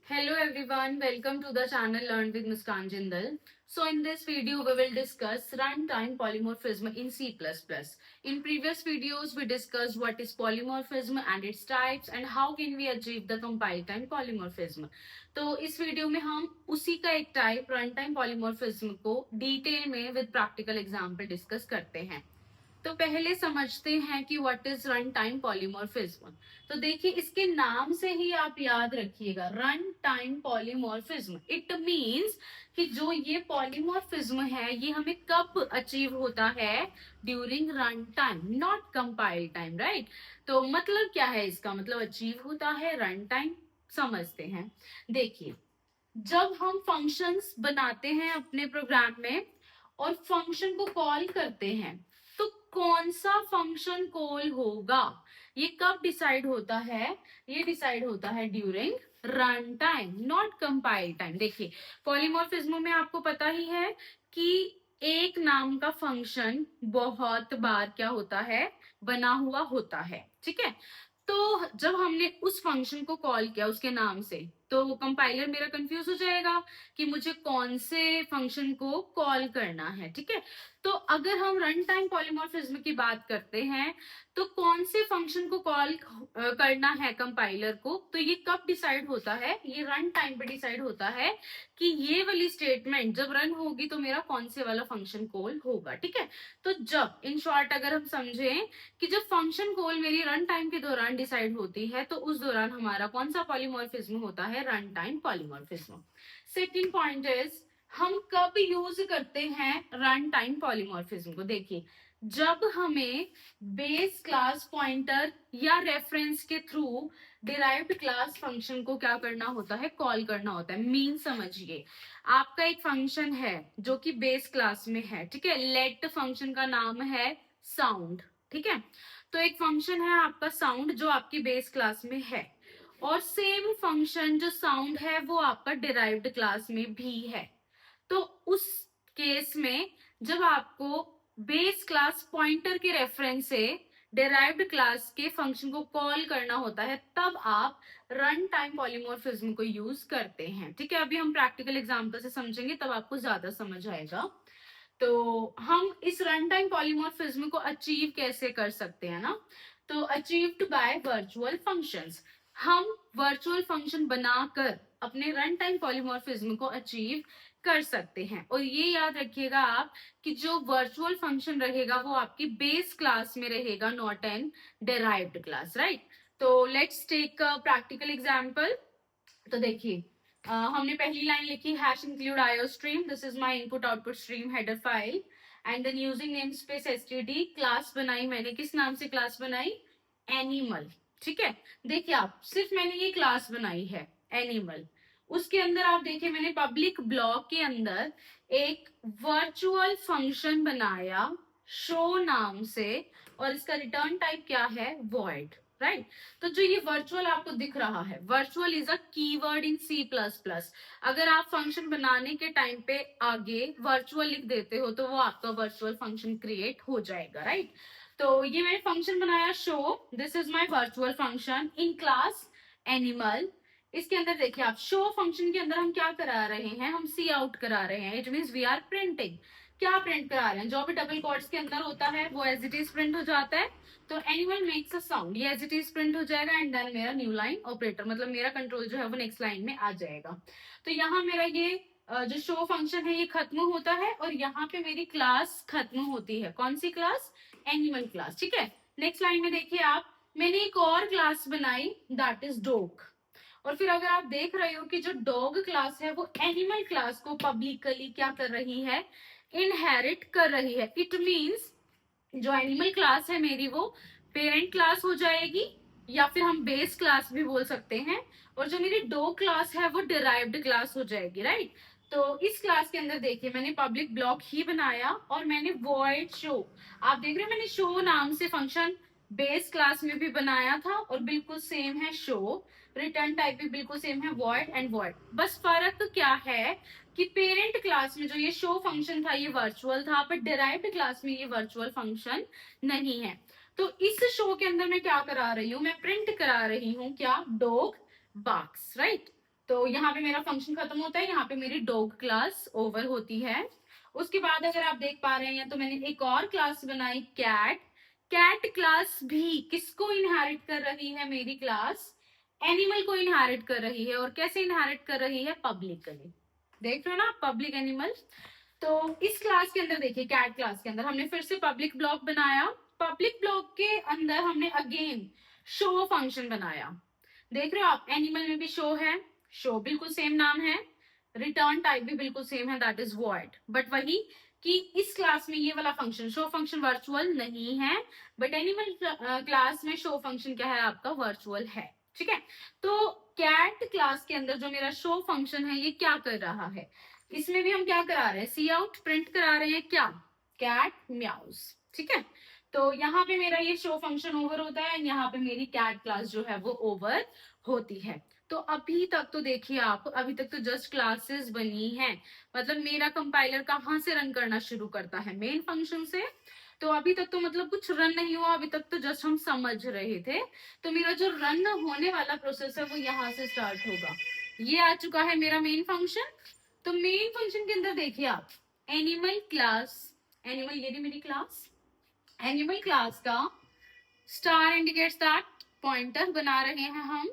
Hello everyone, welcome to the channel Learn with Muskan Jindal. So in this video we will discuss runtime polymorphism in C++. In previous videos we discussed what is polymorphism and its types and how can we achieve the compile time polymorphism. तो इस video में हम उसी का एक type run time polymorphism को detail में with practical example discuss करते हैं। तो पहले समझते हैं कि what is run time polymorphism. तो देखिए इसके नाम से ही आप याद रखिएगा, run time polymorphism it means कि जो ये पॉलीमॉर्फिज्म है ये हमें कब अचीव होता है, during run time, not compile time, right. तो मतलब क्या है इसका, मतलब अचीव होता है रन टाइम। समझते हैं, देखिए जब हम फंक्शंस बनाते हैं अपने प्रोग्राम में और फंक्शन को कॉल करते हैं, तो कौन सा फंक्शन कॉल होगा ये कब डिसाइड होता है, ये डिसाइड होता है during run time, not compile time. देखिए पॉलीमॉर्फिज्म में आपको पता ही है कि एक नाम का फंक्शन बहुत बार क्या होता है, बना हुआ होता है, ठीक है। तो जब हमने उस फंक्शन को कॉल किया उसके नाम से, तो कंपाइलर मेरा कंफ्यूज हो जाएगा कि मुझे कौन से फंक्शन को कॉल करना है, ठीक है। तो अगर हम रन टाइम पॉलीमॉर्फिज्म की बात करते हैं तो कौन से फंक्शन को कॉल करना है कंपाइलर को, तो ये कब डिसाइड होता है, ये रन टाइम पे डिसाइड होता है कि ये वाली स्टेटमेंट जब रन होगी तो मेरा कौन से वाला फंक्शन कॉल होगा, ठीक है। तो जब इन शॉर्ट अगर हम समझें कि जब फंक्शन कॉल मेरी रन टाइम के दौरान डिसाइड होती है तो उस दौरान हमारा कौन सा पॉलीमॉर्फिज्म होता है, run time polymorphism. Second point is हम कब यूज करते हैं रन टाइम पॉलीमॉर्फिज्म को। देखिए जब हमें बेस क्लास पॉइंटर या रेफरेंस के थ्रू डिराइव्ड क्लास फंक्शन को क्या करना होता है, कॉल करना होता है। मीन समझिए, आपका एक फंक्शन है जो कि बेस क्लास में है, ठीक है। लेट फंक्शन का नाम है साउंड, ठीक है। तो एक फंक्शन है आपका साउंड जो आपकी बेस क्लास में है, और सेम फंक्शन जो साउंड है वो आपका डिराइव्ड क्लास में भी है। तो उस केस में जब आपको बेस क्लास पॉइंटर के रेफरेंस से डिराइव्ड क्लास के फंक्शन को कॉल करना होता है, तब आप रन टाइम पॉलीमॉर्फिज्म को यूज करते हैं, ठीक है। अभी हम प्रैक्टिकल एग्जांपल से समझेंगे तब आपको ज्यादा समझ आएगा। तो हम इस रन टाइम पॉलीमॉर्फिज्म को अचीव कैसे कर सकते हैं ना, तो अचीव्ड बाय वर्चुअल फंक्शंस। हम वर्चुअल फंक्शन बनाकर अपने रन टाइम पॉलीमॉर्फिज्म को अचीव कर सकते हैं। और ये याद रखिएगा आप कि जो वर्चुअल फंक्शन रहेगा वो आपकी बेस क्लास में रहेगा, not an derived class, right. तो let's take a practical example. तो देखिए हमने पहली लाइन लिखी hash include IO stream, this is my input output stream header file and then using namespace STD. Class बनाई मैंने, किस नाम से क्लास बनाई, एनिमल, ठीक है। देखिए आप सिर्फ मैंने ये क्लास बनाई है एनिमल, उसके अंदर आप देखिए मैंने पब्लिक ब्लॉक के अंदर एक वर्चुअल फंक्शन बनाया शो नाम से, और इसका रिटर्न टाइप क्या है, वॉइड, राइट। तो जो ये वर्चुअल आपको दिख रहा है, virtual is a keyword in C plus plus. अगर आप फंक्शन बनाने के टाइम पे आगे वर्चुअल लिख देते हो तो वो आपका वर्चुअल फंक्शन क्रिएट हो जाएगा, राइट। तो ये मैंने फंक्शन बनाया show, this is my virtual function in class animal. इसके अंदर देखिए आप शो फंक्शन के अंदर हम क्या करा रहे हैं, हम सी आउट करा रहे हैं, it mean we are printing. क्या प्रिंट करा रहे हैं, जो भी डबल कोट्स के अंदर होता है वो एज इट इज प्रिंट हो जाता है। तो एनिमल मेक्स अ साउंड, ये एज इट इज प्रिंट हो जाएगा एंड देन मेरा न्यू लाइन ऑपरेटर, मतलब मेरा कंट्रोल जो है वो नेक्स्ट लाइन में आ जाएगा। तो यहाँ मेरा ये जो शो फंक्शन है ये खत्म होता है और यहाँ पे मेरी क्लास खत्म होती है। कौन सी क्लास, एनिमल क्लास, ठीक है। नेक्स्ट लाइन में देखिए आप, मैंने एक और क्लास बनाई दैट इज डॉग। और फिर अगर आप देख रहे हो कि जो डॉग क्लास है वो एनिमल क्लास को पब्लिकली क्या कर रही है, इनहेरिट कर रही है। इट मीन्स जो एनिमल क्लास है मेरी वो पेरेंट क्लास हो जाएगी, या फिर हम बेस क्लास भी बोल सकते हैं, और जो मेरी डॉग क्लास है वो डिराइव्ड क्लास हो जाएगी, राइट। तो इस क्लास के अंदर देखिए मैंने पब्लिक ब्लॉक ही बनाया और मैंने वॉइड शो, आप देख रहे हो मैंने शो नाम से फंक्शन बेस क्लास में भी बनाया था और बिल्कुल सेम है शो, रिटर्न टाइप भी बिल्कुल सेम है वॉइड एंड वॉइड। बस फर्क क्या है कि पेरेंट क्लास में जो ये शो फंक्शन था ये वर्चुअल था, बट डिराइव्ड क्लास में ये वर्चुअल फंक्शन नहीं है। तो इस शो के अंदर मैं क्या करा रही हूँ, मैं प्रिंट करा रही हूँ क्या, डॉग बार्क्स, राइट। तो यहाँ पे मेरा फंक्शन खत्म होता है, यहाँ पे मेरी डॉग क्लास ओवर होती है। उसके बाद अगर आप देख पा रहे हैं तो मैंने एक और क्लास बनाई कैट। कैट क्लास भी किसको इनहेरिट कर रही है? मेरी क्लास एनिमल को इनहेरिट कर रही है। और कैसे इनहेरिट कर रही है? पब्लिकली। देख रहे हो ना, पब्लिक एनिमल। तो इस क्लास के अंदर देखिए, कैट क्लास के अंदर हमने फिर से पब्लिक ब्लॉक बनाया। पब्लिक ब्लॉक के अंदर हमने अगेन शो फंक्शन बनाया। देख रहे हो आप, एनिमल में भी शो है, शो बिल्कुल सेम नाम है, रिटर्न टाइप भी बिल्कुल सेम है, दैट इज वॉइड। बट वही कि इस क्लास में ये वाला फंक्शन शो फंक्शन वर्चुअल नहीं है, बट एनिमल क्लास में शो फंक्शन क्या है आपका? वर्चुअल है। ठीक है, तो कैट क्लास के अंदर जो मेरा शो फंक्शन है ये क्या कर रहा है? इसमें भी हम क्या करा रहे हैं? सी आउट प्रिंट करा रहे हैं क्या? कैट म्याउस। ठीक है, तो यहाँ पे मेरा ये शो फंक्शन ओवर होता है, यहाँ पे मेरी कैट क्लास जो है वो ओवर होती है। तो अभी तक तो देखिए आप, अभी तक तो जस्ट क्लासेस बनी है। मतलब मेरा कंपाइलर कहाँ से रन करना शुरू करता है? मेन फंक्शन से। तो अभी तक तो मतलब कुछ रन नहीं हुआ, अभी तक तो जस्ट हम समझ रहे थे। तो मेरा जो रन होने वाला प्रोसेस है वो यहाँ से स्टार्ट होगा। ये आ चुका है मेरा मेन फंक्शन। तो मेन फंक्शन के अंदर देखिए आप, एनिमल क्लास, एनिमल ये मेरी क्लास, एनिमल क्लास का स्टार इंडिकेट्स दैट पॉइंटर बना रहे हैं हम।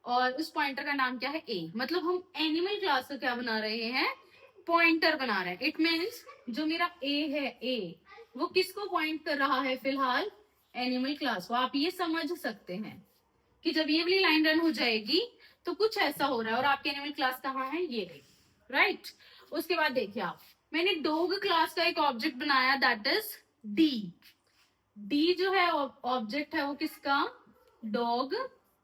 और उस पॉइंटर का नाम क्या है? ए। मतलब हम एनिमल क्लास का क्या बना रहे हैं? पॉइंटर बना रहे हैं। इट मीन्स जो मेरा ए है, ए वो किसको पॉइंट कर रहा है फिलहाल? एनिमल क्लास को। आप ये समझ सकते हैं कि जब ये वाली लाइन रन हो जाएगी तो कुछ ऐसा हो रहा है। और आपकी एनिमल क्लास कहाँ है? ये रही, राइट। उसके बाद देखिए आप, मैंने डॉग क्लास का एक ऑब्जेक्ट बनाया, दैट इज डी। डी जो है ऑब्जेक्ट है वो किसका? डॉग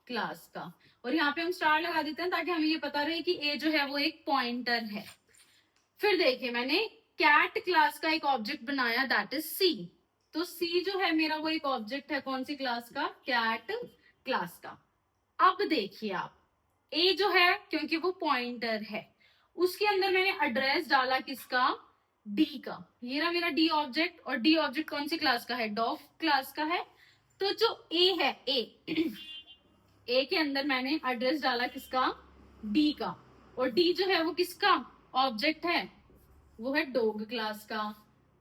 क्लास का। और यहाँ पे हम स्टार लगा देते हैं ताकि हमें ये पता रहे कि ए जो है वो एक पॉइंटर है। फिर देखिए, मैंने कैट क्लास का एक ऑब्जेक्ट बनाया, दैट इज सी। तो सी जो है मेरा वो एक ऑब्जेक्ट है, कौन सी क्लास का? कैट क्लास का। अब देखिए आप, ए जो है क्योंकि वो पॉइंटर है, उसके अंदर मैंने एड्रेस डाला किसका? डी का। ये रहा मेरा डी ऑब्जेक्ट। और डी ऑब्जेक्ट कौन सी क्लास का है? डॉग क्लास का है। तो जो ए है, ए ए के अंदर मैंने एड्रेस डाला किसका? डी का। और डी जो है वो किसका ऑब्जेक्ट है? वो है डॉग क्लास का।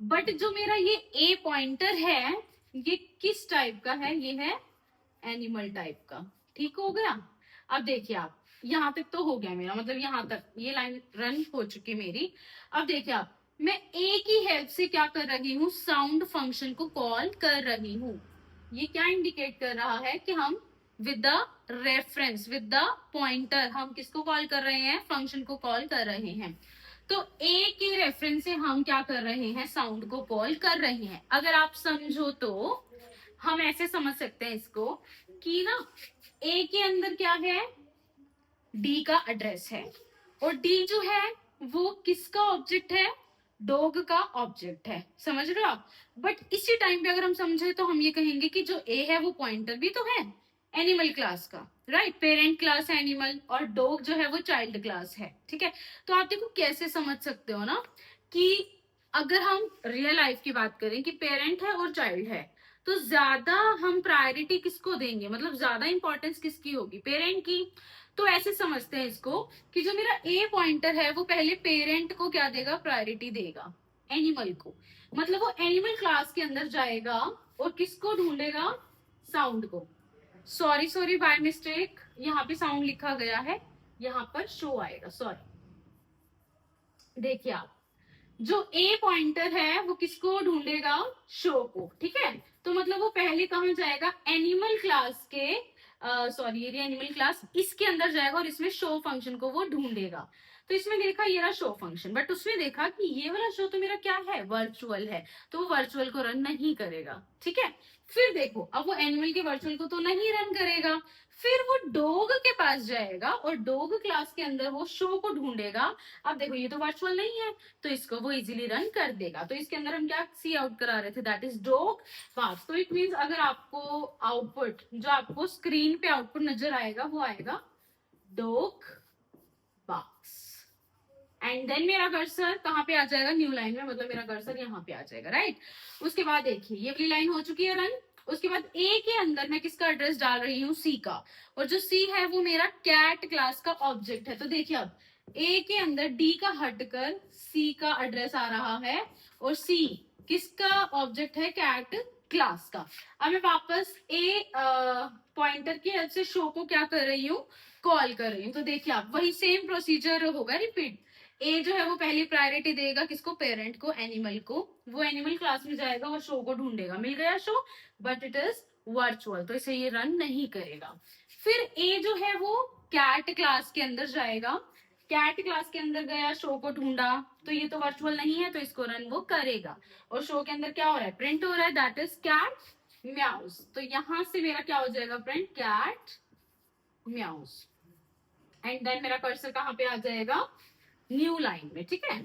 बट जो मेरा ये ए पॉइंटर है ये किस टाइप का है? ये है एनिमल टाइप का। ठीक हो गया। अब देखिए आप, यहां तक तो हो गया मेरा, मतलब यहां तक ये लाइन रन हो चुकी मेरी। अब देखिए आप, मैं ए की हेल्प से क्या कर रही हूँ? साउंड फंक्शन को कॉल कर रही हूँ। ये क्या इंडिकेट कर रहा है कि हम with the reference, with the pointer, हम किसको कॉल कर रहे हैं? फंक्शन को कॉल कर रहे हैं। तो ए के रेफरेंस से हम क्या कर रहे हैं? साउंड को कॉल कर रहे हैं। अगर आप समझो तो हम ऐसे समझ सकते हैं इसको कि ना, ए के अंदर क्या है? डी का एड्रेस है। और डी जो है वो किसका ऑब्जेक्ट है? डॉग का ऑब्जेक्ट है। समझ रहे हो आप? बट इसी टाइम पे अगर हम समझे तो हम ये कहेंगे कि जो ए है वो पॉइंटर भी तो है एनिमल क्लास का, राइट। पेरेंट क्लास है एनिमल, और डॉग जो है वो चाइल्ड क्लास है। ठीक है, तो आप देखो कैसे समझ सकते हो ना कि अगर हम रियल लाइफ की बात करें कि पेरेंट है और चाइल्ड है, तो ज्यादा हम प्रायोरिटी किसको देंगे? मतलब ज्यादा इंपॉर्टेंस किसकी होगी? पेरेंट की। तो ऐसे समझते हैं इसको कि जो मेरा ए पॉइंटर है वो पहले पेरेंट को क्या देगा? प्रायोरिटी देगा, एनिमल को। मतलब वो एनिमल क्लास के अंदर जाएगा और किसको ढूंढेगा? साउंड को। सॉरी सॉरी, बाय मिस्टेक यहाँ पे साउंड लिखा गया है, यहाँ पर शो आएगा, सॉरी। देखिए आप, जो ए पॉइंटर है वो किसको ढूंढेगा? शो को। ठीक है, तो मतलब वो पहले कहाँ जाएगा? एनिमल क्लास के, सॉरी ये एनिमल क्लास, इसके अंदर जाएगा और इसमें शो फंक्शन को वो ढूंढेगा। तो इसमें देखा ये रहा शो फंक्शन, बट उसमें देखा कि ये वाला शो तो मेरा क्या है? वर्चुअल है, तो वो वर्चुअल को रन नहीं करेगा। ठीक है, फिर देखो अब वो एनिमल के वर्चुअल को तो नहीं रन करेगा, फिर वो डॉग के पास जाएगा और डॉग क्लास के अंदर वो शो को ढूंढेगा। अब देखो ये तो वर्चुअल नहीं है, तो इसको वो इजीली रन कर देगा। तो इसके अंदर हम क्या सी आउट करा रहे थे? दैट इज डॉग पास। तो इट मींस अगर आपको आउटपुट, जो आपको स्क्रीन पे आउटपुट नजर आएगा वो आएगा डॉग बॉक्स। एंड देन मेरा कर्सर कहाँ पे आ जाएगा? न्यू लाइन में, मतलब मेरा कर्सर यहाँ पे आ जाएगा, राइट। उसके बाद देखिए ये वाली लाइन हो चुकी है रन। उसके बाद ए के अंदर मैं किसका एड्रेस डाल रही हूँ, सी का, और जो सी है वो मेरा कैट क्लास का ऑब्जेक्ट है। तो देखिए अब ए के अंदर डी का हटकर सी का एड्रेस आ रहा है, और सी किसका ऑब्जेक्ट है, कैट क्लास का। अब मैं वापस ए पॉइंटर की हेल्प से शो को क्या कर रही हूँ, कॉल कर रही हूँ। तो देखिए आप वही सेम प्रोसीजर होगा रिपीट। ए जो है वो पहली प्रायोरिटी देगा किसको, पेरेंट को, एनिमल को। वो एनिमल क्लास में जाएगा और शो को ढूंढेगा, मिल गया show, but it is virtual, तो इसे ये रन नहीं करेगा। फिर ए जो है वो कैट क्लास के अंदर जाएगा, कैट क्लास के अंदर गया, शो को ढूंढा, तो ये तो वर्चुअल नहीं है, तो इसको रन वो करेगा। और शो के अंदर क्या हो रहा है, प्रिंट हो रहा है, दैट इज कैट म्याउस। तो यहां से मेरा क्या हो जाएगा प्रिंट, कैट म्याउस। एंड देन मेरा कर्सर कहाँ पे आ जाएगा, न्यू लाइन में, ठीक है।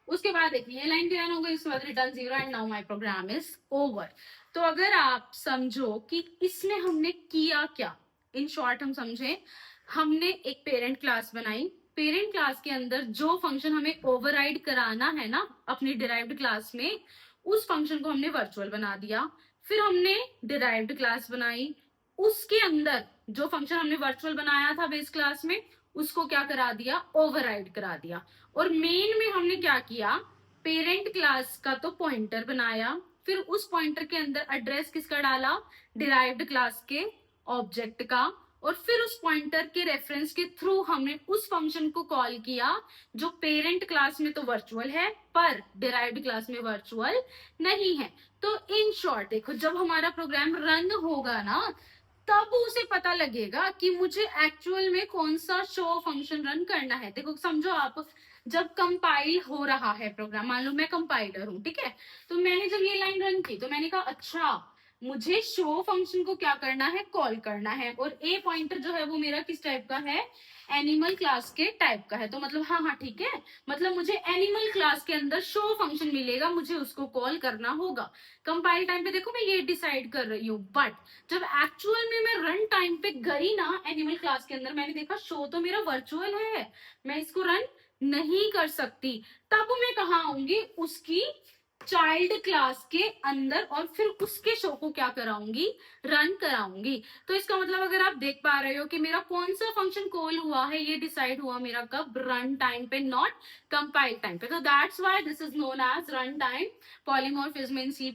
उसके बाद देखिए ये लाइन क्लियर हो गई, उसके बाद return 0 and now my program is over. तो अगर आप समझो कि इसमें हमने किया क्या, इन शॉर्ट हम समझे, हमने एक पेरेंट क्लास बनाई, पेरेंट क्लास के अंदर जो फंक्शन हमें ओवरराइड कराना है ना अपनी डिराइव्ड क्लास में, उस फंक्शन को हमने वर्चुअल बना दिया। फिर हमने डिराइव्ड क्लास बनाई, उसके अंदर जो फंक्शन हमने वर्चुअल बनाया था बेस क्लास में, उसको क्या करा दिया, ओवरराइड करा दिया। और मेन में हमने क्या किया, पेरेंट क्लास का तो पॉइंटर बनाया, फिर उस पॉइंटर के अंदर एड्रेस किसका डाला, डिराइव्ड क्लास के ऑब्जेक्ट का, और फिर उस पॉइंटर के रेफरेंस के थ्रू हमने उस फंक्शन को कॉल किया जो पेरेंट क्लास में तो वर्चुअल है पर डिराइव्ड क्लास में वर्चुअल नहीं है। तो इन शॉर्ट देखो, जब हमारा प्रोग्राम रन होगा ना, तब उसे पता लगेगा कि मुझे एक्चुअल में कौन सा शो फंक्शन रन करना है। देखो समझो आप, जब कंपाइल हो रहा है प्रोग्राम, मान लो मैं कंपाइलर हूं, ठीक है, तो मैंने जब ये लाइन रन की तो मैंने कहा अच्छा मुझे शो फंक्शन को क्या करना है, कॉल करना है। और ए पॉइंटर जो है वो मेरा किस टाइप का है, एनिमल क्लास के टाइप का है। तो मतलब हाँ हाँ ठीक है, मतलब मुझे एनिमल क्लास के अंदर शो फंक्शन मिलेगा, मुझे उसको कॉल करना होगा। कंपाइल टाइम पे देखो मैं ये डिसाइड कर रही हूँ, बट जब एक्चुअल में मैं रन टाइम पे गई ना एनिमल क्लास के अंदर, मैंने देखा शो तो मेरा वर्चुअल है, मैं इसको रन नहीं कर सकती। तब मैं कहाँ आऊंगी, उसकी चाइल्ड क्लास के अंदर, और फिर उसके शो को क्या कराऊंगी, रन कराऊंगी। तो इसका मतलब अगर आप देख पा रहे हो कि मेरा कौन सा फंक्शन कॉल हुआ है, ये डिसाइड हुआ मेरा कब, रन टाइम पे, नॉट कंपाइल टाइम पे। तो that's why this is known as run time polymorphism in C++,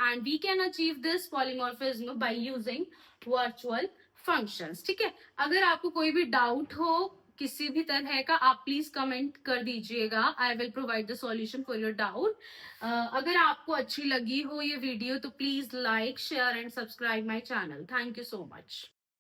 and we can achieve this polymorphism by using virtual functions। ठीक है, अगर आपको कोई भी डाउट हो किसी भी तरह का, आप प्लीज कमेंट कर दीजिएगा, I will provide the solution for your doubt. अगर आपको अच्छी लगी हो ये वीडियो तो please like, share and subscribe my channel. Thank you so much.